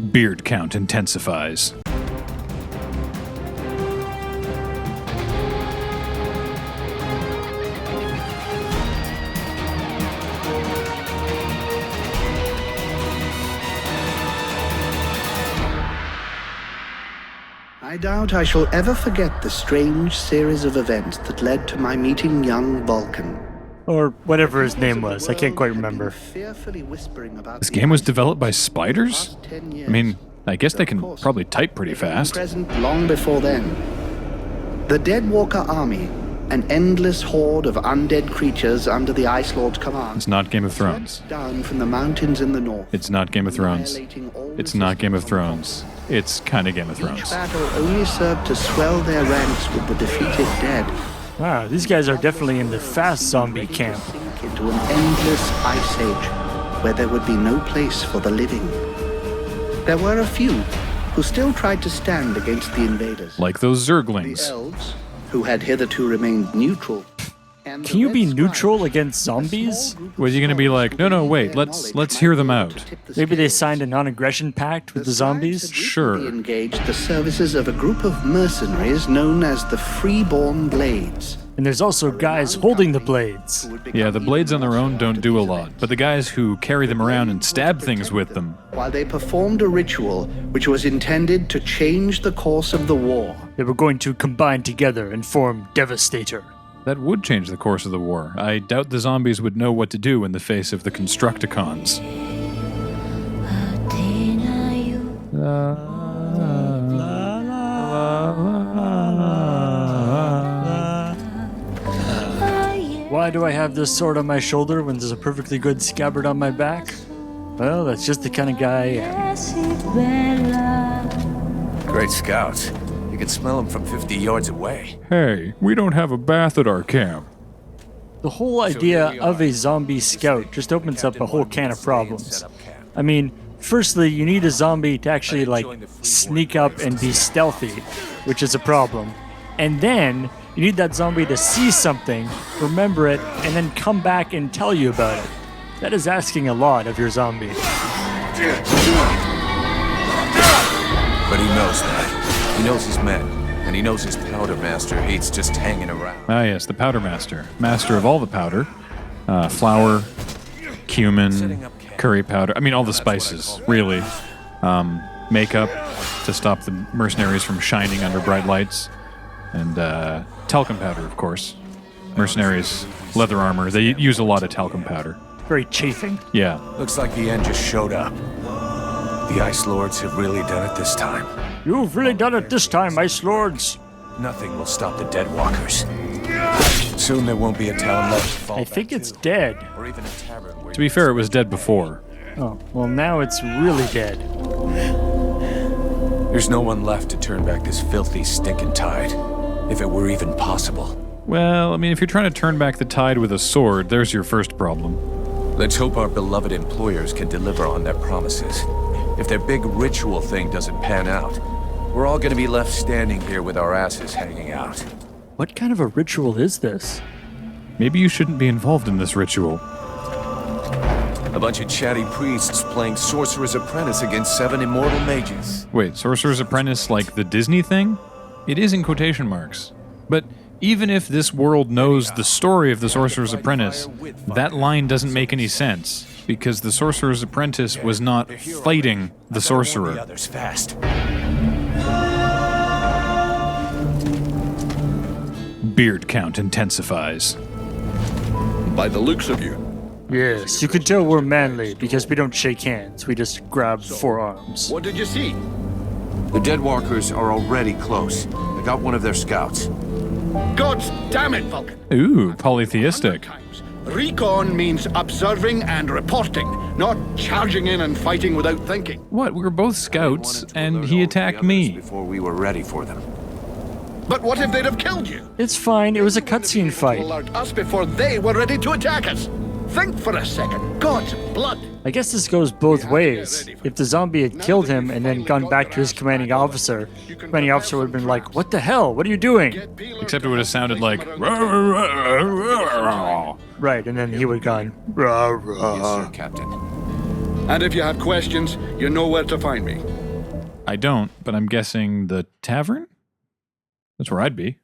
Beard count intensifies. I doubt I shall ever forget the strange series of events that led to my meeting young Vulcan. Or whatever his name was, I can't quite remember. This game was developed by spiders? I mean, I guess they can probably type pretty fast. Present long before then. The Deadwalker army, an endless horde of undead creatures under the Ice Lord's command. It's not Game of Thrones. Down from the mountains in the north. It's not Game of Thrones. It's not Game of Thrones. It's kind of Game of Each Thrones. battle only served to swell their ranks with the defeated dead. Wow, these guys are definitely in the fast zombie camp. Sink into an endless ice age where there would be no place for the living. There were a few who still tried to stand against the invaders. Like those The Zerglings. elves, who had hitherto remained neutral. And Can you be neutral against zombies? Was you gonna be like, no, wait, let's hear them out? Maybe they signed a non-aggression pact with the zombies? Sure. Engaged the services of a group of mercenaries known as the Freeborn Blades. And there's also guys holding the blades. Yeah, the blades on their own don't do a lot, but the guys who carry them around and stab things with them. While they performed a ritual which was intended to change the course of the war. They were going to combine together and form Devastator. That would change the course of the war. I doubt the zombies would know what to do in the face of the Constructicons. Why do I have this sword on my shoulder when there's a perfectly good scabbard on my back? Well, that's just the kind of guy I am. Great scouts. You can smell them from 50 yards away. Hey, we don't have a bath at our camp. The whole idea of a zombie scout just opens up a whole can of problems. I mean, firstly, you need a zombie to actually, sneak up and be stealthy, which is a problem. And then, you need that zombie to see something, remember it, and then come back and tell you about it. That is asking a lot of your zombie. But he knows that. He knows his men, and he knows his powder master hates just hanging around. Ah yes, the powder master. Master of all the powder. Flour, cumin, curry powder. I mean, all the spices, really. Makeup to stop the mercenaries from shining under bright lights. And talcum powder, of course. Mercenaries, leather armor. They use a lot of talcum powder. Very chafing. Yeah. Looks like the end just showed up. The Ice Lords have really done it this time. You've really done it this time, Ice Lords. Nothing will stop the Deadwalkers. Soon there won't be a town left to fall I back think it's to, dead. or even a tavern where To be fair, it was dead before. Oh, well now it's really dead. There's no one left to turn back this filthy, stinking tide, if it were even possible. Well, I mean, if you're trying to turn back the tide with a sword, there's your first problem. Let's hope our beloved employers can deliver on their promises. If their big ritual thing doesn't pan out, we're all gonna be left standing here with our asses hanging out. What kind of a ritual is this? Maybe you shouldn't be involved in this ritual. A bunch of chatty priests playing Sorcerer's Apprentice against 7 immortal mages. Wait, Sorcerer's Apprentice like the Disney thing? It is in quotation marks. But even if this world knows the story of the Sorcerer's Apprentice, that line doesn't make any sense, because the Sorcerer's Apprentice was not fighting the sorcerer. The others fast. Beard count intensifies. By the looks of you. Yes, you can tell we're manly because we don't shake hands. We just grab forearms. What did you see? The Deadwalkers are already close. I got one of their scouts. Gods damn it, Vulcan. Ooh, polytheistic. Recon means observing and reporting, not charging in and fighting without thinking. What? We were both scouts, and he attacked me. Before we were ready for them. But what if they'd have killed you? It's fine, it was a cutscene fight. Alert us before they were ready to attack us. Think for a second. God's blood. I guess this goes both ways. If the zombie had killed him and then gone back to his commanding officer would have been like, what the hell? What are you doing? Except it would have sounded like... Right, and then he would have gone, rah, Yes, rah. sir, Captain. And if you have questions, you know where to find me. I don't, but I'm guessing the tavern? That's where I'd be.